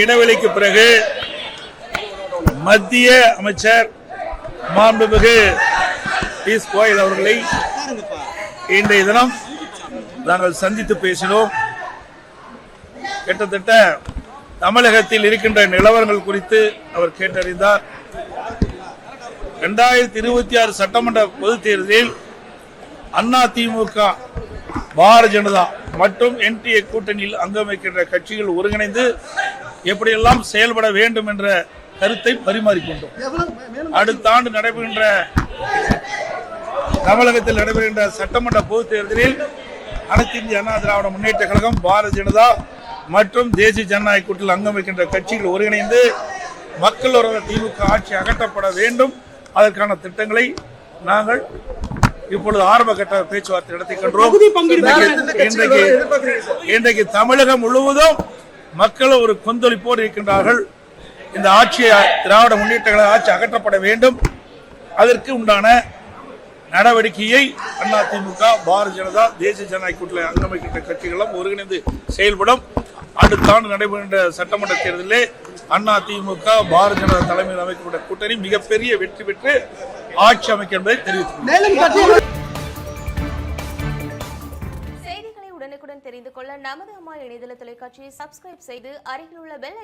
இடைவெளிக்கு பிறகு மத்திய அமைச்சர் மாண்புமிகு பியூஷ் கோயல் அவர்களை இன்றைய தினம் நாங்கள் சந்தித்து பேசினோம். கிட்டத்தட்ட தமிழகத்தில் இருக்கின்ற நிலவரங்கள் குறித்து அவர் கேட்டறிந்தார். 2026 சட்டமன்ற பொதுத் தேர்தலில் அதிமுக, பாரதிய ஜனதா மற்றும் என்டிஏ கூட்டணியில் அங்கம் வைக்கின்ற கட்சிகள் ஒருங்கிணைந்து எப்படியெல்லாம் செயல்பட வேண்டும் என்ற கருத்தை பரிமாறிக்கொண்டோம். அடுத்த ஆண்டு நடைபெறுகின்ற தமிழகத்தில் நடைபெறுகின்ற சட்டமன்ற பொதுத் தேர்தலில் அனைத்து இந்திய அண்ணா திராவிட முன்னேற்ற கழகம், பாரதிய ஜனதா மற்றும் தேசிய ஜனநாயக கூட்டணியில் அங்கம் வைக்கின்ற கட்சிகள் ஒருங்கிணைந்து மக்கள் விரோத திமுக ஆட்சி அகற்றப்பட வேண்டும். அதற்கான திட்டங்களை நாங்கள் இப்பொழுது ஆரம்ப கட்ட பேச்சுவார்த்தை நடத்திக்கின்றோம். இன்றைக்கு தமிழகம் முழுவதும் மக்கள் ஒரு கொந்தளிப்போடு இருக்கின்றார்கள். இந்த ஆட்சியை, திராவிட முன்னேற்ற கழக ஆட்சி அகற்றப்பட வேண்டும். அதற்கு உண்டான நடவடிக்கையை அதிமுக, பாரதிய ஜனதா, தேசிய ஜனநாயக கூட்டணியில் அங்கம் வைக்கின்ற கட்சிகளும் ஒருங்கிணைந்து செயல்படும். அடுத்த ஆண்டு நடைபெறுகின்ற சட்டமன்ற தேர்தலிலே அதிமுக, பாரதிய ஜனதா தலைமையில் அமைக்கப்பட்ட கூட்டணி மிகப்பெரிய வெற்றி பெற்று ஆட்சி அமைக்க என்பதை தெரிவித்துள்ளது. செய்திகளை உடனுக்குடன் தெரிந்து கொள்ள நமது அம்மா இணையதள தொலைக்காட்சியை சப்ஸ்கிரைப் செய்து அருகில் உள்ள பெல்